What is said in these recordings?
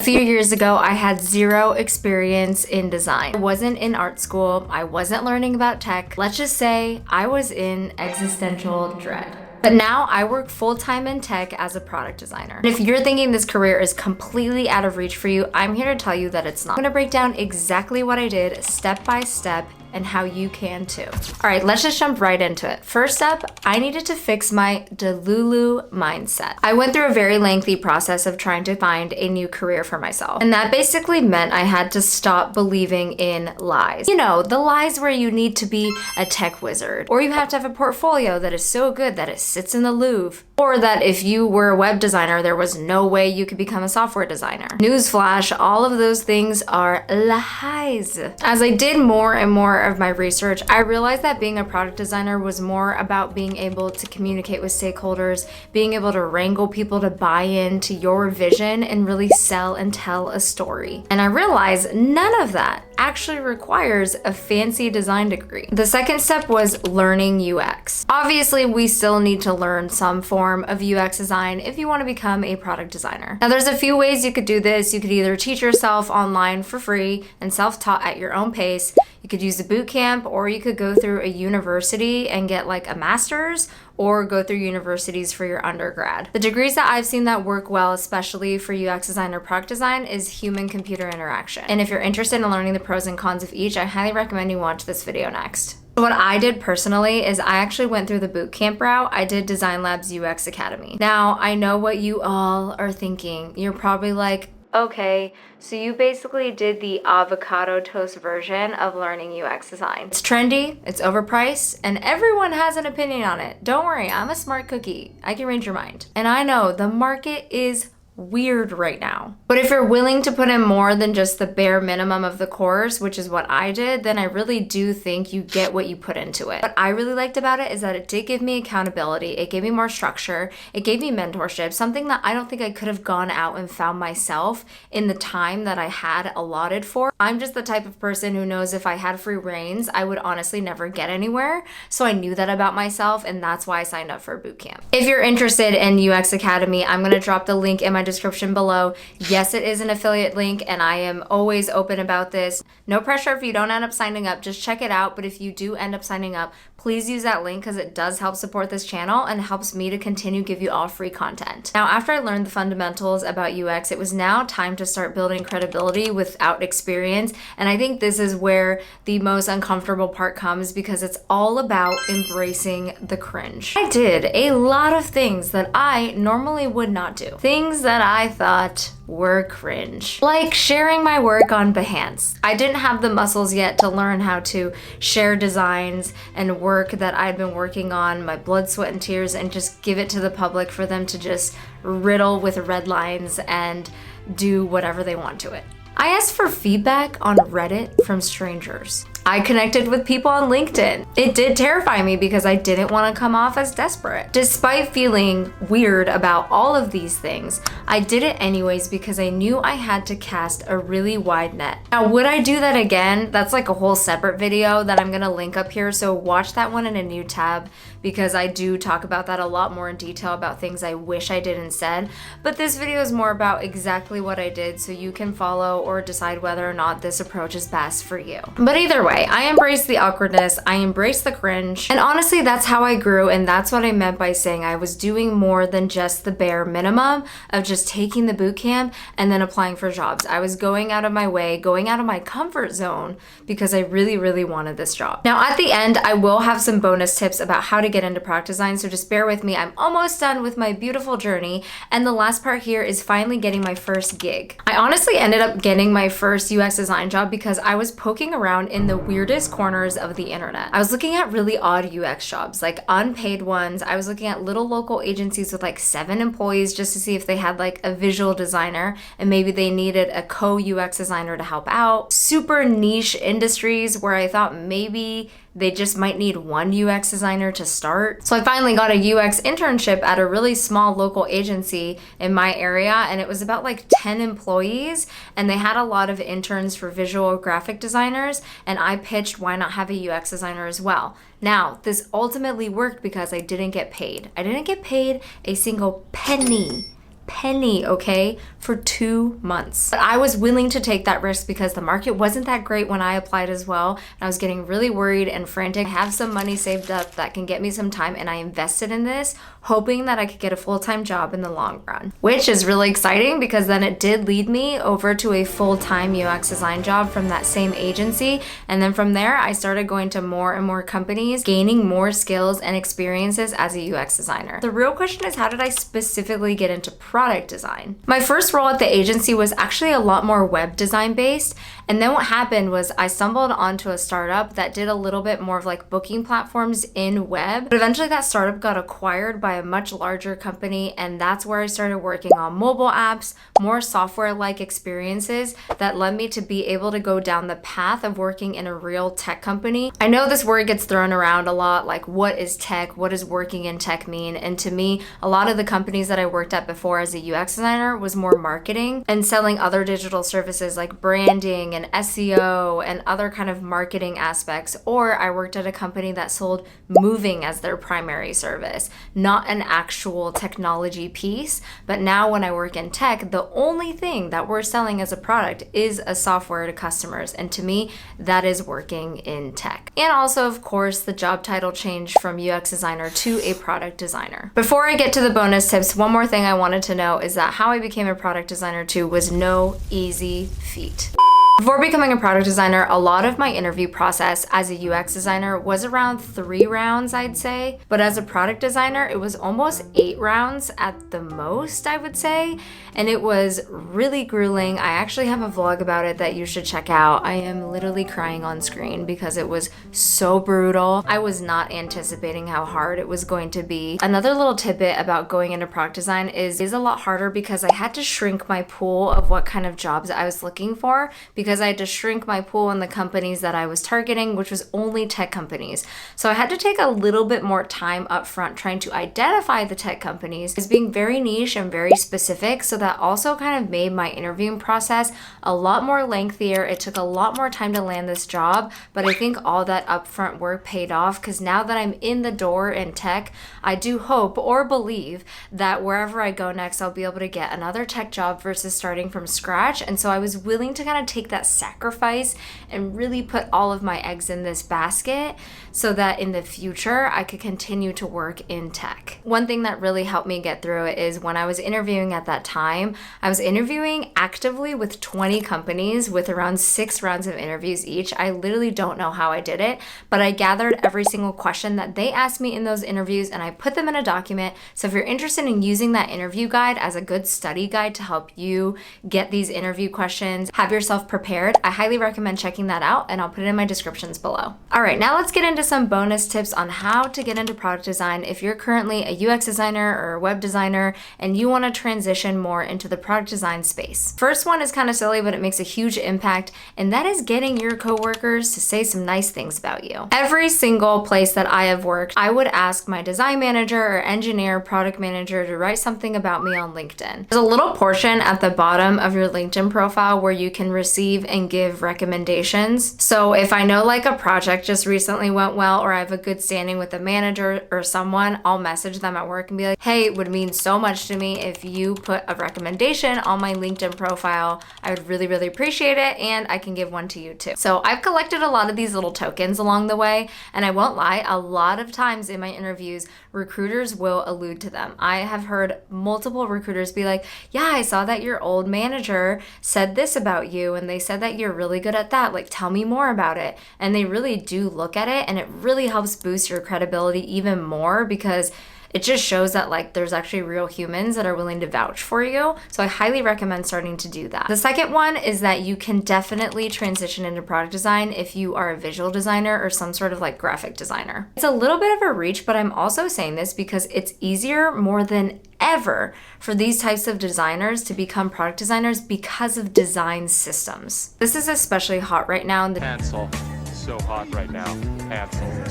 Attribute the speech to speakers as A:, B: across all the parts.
A: few years ago, I had zero experience in design. I wasn't in art school. I wasn't learning about tech. Let's just say I was in existential dread. But now I work full-time in tech as a product designer. And if you're thinking this career is completely out of reach for you, I'm here to tell you that it's not. I'm gonna break down exactly what I did step by step and how you can too. All right, let's just jump right into it. First up, I needed to fix my DULU mindset. I went through a very lengthy process of trying to find a new career for myself. And that basically meant I had to stop believing in lies. You know, the lies where you need to be a tech wizard, or you have to have a portfolio that is so good that it sits in the Louvre, or that if you were a web designer, there was no way you could become a software designer. Newsflash, all of those things are lies. As I did more and more of my research, I realized that being a product designer was more about being able to communicate with stakeholders, being able to wrangle people to buy into your vision and really sell and tell a story. And I realized none of that actually requires a fancy design degree. The second step was learning UX. Obviously, we still need to learn some form of UX design if you want to become a product designer. Now, there's a few ways you could do this. You could either teach yourself online for free and self-taught at your own pace. You could use a boot camp, or you could go through a university and get like a master's, or go through universities for your undergrad. The degrees that I've seen that work well, especially for UX design or product design, is human-computer interaction. And if you're interested in learning the pros and cons of each, I highly recommend you watch this video next. What I did personally is I actually went through the boot camp route. I did Design Lab's UX Academy. Now, I know what you all are thinking. You're probably like, okay, so you basically did the avocado toast version of learning UX design. It's trendy, it's overpriced, and everyone has an opinion on it. Don't worry, I'm a smart cookie. I can read your mind. And I know the market is weird right now. But if you're willing to put in more than just the bare minimum of the course, which is what I did, then I really do think you get what you put into it. What I really liked about it is that it did give me accountability, it gave me more structure, it gave me mentorship, something that I don't think I could have gone out and found myself in the time that I had allotted for. I'm just the type of person who knows if I had free reins, I would honestly never get anywhere. So I knew that about myself, and that's why I signed up for a boot camp. If you're interested in UX Academy, I'm gonna drop the link in my description below. Yes, it is an affiliate link, and I am always open about this. No pressure if you don't end up signing up, just check it out. But if you do end up signing up, please use that link because it does help support this channel and helps me to continue give you all free content. Now, after I learned the fundamentals about UX, it was now time to start building credibility without experience. And I think this is where the most uncomfortable part comes, because it's all about embracing the cringe. I did a lot of things that I normally would not do. Things that I thought were cringe. Like sharing my work on Behance. I didn't have the muscles yet to learn how to share designs and work that I'd been working on, my blood, sweat, and tears, and just give it to the public for them to just riddle with red lines and do whatever they want to it. I asked for feedback on Reddit from strangers. I connected with people on LinkedIn. It did terrify me because I didn't want to come off as desperate. Despite feeling weird about all of these things, I did it anyways because I knew I had to cast a really wide net. Now, would I do that again? That's like a whole separate video that I'm gonna link up here, so watch that one in a new tab, because I do talk about that a lot more in detail about things I wish I did instead. But this video is more about exactly what I did, so you can follow or decide whether or not this approach is best for you. But either way, I embraced the awkwardness, I embraced the cringe, and honestly, that's how I grew, and that's what I meant by saying I was doing more than just the bare minimum of just taking the boot camp and then applying for jobs. I was going out of my way, going out of my comfort zone, because I really, really wanted this job. Now, at the end, I will have some bonus tips about how to get into product design, so just bear with me. I'm almost done with my beautiful journey, and the last part here is finally getting my first gig. I honestly ended up getting my first UX design job because I was poking around in the weirdest corners of the internet. I was looking at really odd UX jobs, like unpaid ones. I was looking at little local agencies with like 7 employees just to see if they had like a visual designer and maybe they needed a co-UX designer to help out. Super niche industries where I thought maybe they just might need one UX designer to start. So I finally got a UX internship at a really small local agency in my area, and it was about like 10 employees, and they had a lot of interns for visual graphic designers, and I pitched why not have a UX designer as well. Now, this ultimately worked because I didn't get paid. I didn't get paid a single penny penny, okay, for 2 months. But I was willing to take that risk because the market wasn't that great when I applied as well. And I was getting really worried and frantic. I have some money saved up that can get me some time, and I invested in this, hoping that I could get a full-time job in the long run, which is really exciting because then it did lead me over to a full-time UX design job from that same agency. And then from there, I started going to more and more companies, gaining more skills and experiences as a UX designer. The real question is, how did I specifically get into product design? My first role at the agency was actually a lot more web design based. And then what happened was I stumbled onto a startup that did a little bit more of like booking platforms in web. But eventually that startup got acquired by a much larger company, and that's where I started working on mobile apps, more software-like experiences that led me to be able to go down the path of working in a real tech company. I know this word gets thrown around a lot, like what is tech? What does working in tech mean? And to me, a lot of the companies that I worked at before as a UX designer was more marketing and selling other digital services like branding and SEO and other kind of marketing aspects. Or I worked at a company that sold moving as their primary service, not an actual technology piece. But now when I work in tech, the only thing that we're selling as a product is a software to customers. And to me, that is working in tech. And also, of course, the job title changed from UX designer to a product designer. Before I get to the bonus tips, one more thing I wanted to know is that how I became a product designer too was no easy feat. Before becoming a product designer, a lot of my interview process as a UX designer was around 3 rounds, I'd say. But as a product designer, it was almost 8 rounds at the most, I would say. And it was really grueling. I actually have a vlog about it that you should check out. I am literally crying on screen because it was so brutal. I was not anticipating how hard it was going to be. Another little tidbit about going into product design is a lot harder because I had to shrink my pool of what kind of jobs I was looking for, because I had to shrink my pool in the companies that I was targeting, which was only tech companies. So I had to take a little bit more time up front trying to identify the tech companies as being very niche and very specific. So that also kind of made my interviewing process a lot more lengthier. It took a lot more time to land this job, but I think all that upfront work paid off because now that I'm in the door in tech, I do hope or believe that wherever I go next, I'll be able to get another tech job versus starting from scratch. And so I was willing to kind of take that sacrifice and really put all of my eggs in this basket so that in the future I could continue to work in tech. One thing that really helped me get through it is when I was interviewing at that time, I was interviewing actively with 20 companies with around 6 rounds of interviews each. I literally don't know how I did it, but I gathered every single question that they asked me in those interviews and I put them in a document. So if you're interested in using that interview guide as a good study guide to help you get these interview questions, have yourself prepared, I highly recommend checking that out, and I'll put it in my descriptions below. All right, now let's get into some bonus tips on how to get into product design if you're currently a UX designer or a web designer and you want to transition more into the product design space. First one is kind of silly, but it makes a huge impact, and that is getting your coworkers to say some nice things about you. Every single place that I have worked, I would ask my design manager or engineer, product manager to write something about me on LinkedIn. There's a little portion at the bottom of your LinkedIn profile where you can receive and give recommendations. So if I know like a project just recently went well, or I have a good standing with a manager or someone, I'll message them at work and be like, hey, it would mean so much to me if you put a recommendation on my LinkedIn profile. I would really, really appreciate it, and I can give one to you too. So I've collected a lot of these little tokens along the way, and I won't lie, a lot of times in my interviews, recruiters will allude to them. I have heard multiple recruiters be like, yeah, I saw that your old manager said this about you, and they said that you're really good at that. Like, tell me more about it. And they really do look at it, and it really helps boost your credibility even more because it just shows that like there's actually real humans that are willing to vouch for you. So I highly recommend starting to do that. The second one is that you can definitely transition into product design if you are a visual designer or some sort of like graphic designer. It's a little bit of a reach, but I'm also saying this because it's easier more than ever for these types of designers to become product designers because of design systems. This is especially hot right now in the
B: so hot right now.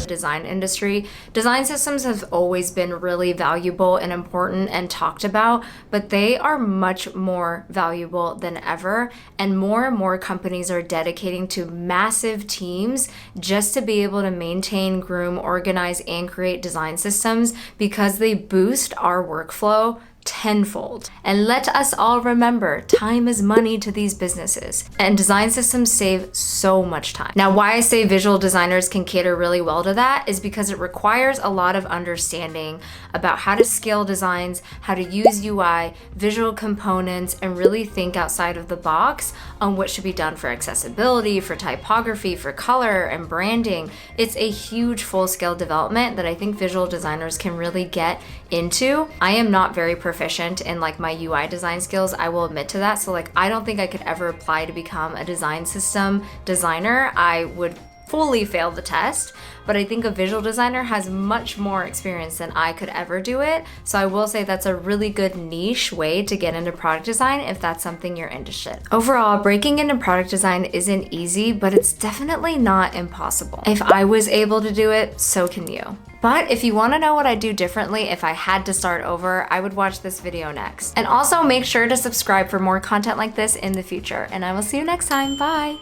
A: Design industry. Design systems have always been really valuable and important and talked about, but they are much more valuable than ever. And more companies are dedicating to massive teams just to be able to maintain, groom, organize, and create design systems because they boost our workflow tenfold. And let us all remember, time is money to these businesses, and design systems save so much time. Now, why I say visual designers can cater really well to that is because it requires a lot of understanding about how to scale designs, how to use UI, visual components, and really think outside of the box on what should be done for accessibility, for typography, for color and branding. It's a huge full-scale development that I think visual designers can really get into. I am not very proficient in like my UI design skills, I will admit to that. So like, I don't think I could ever apply to become a design system designer. I would fully fail the test, but I think a visual designer has much more experience than I could ever do it. So I will say that's a really good niche way to get into product design if that's something you're interested. Overall, breaking into product design isn't easy, but it's definitely not impossible. If I was able to do it, so can you. But if you want to know what I'd do differently if I had to start over, I would watch this video next. And also make sure to subscribe for more content like this in the future. And I will see you next time. Bye.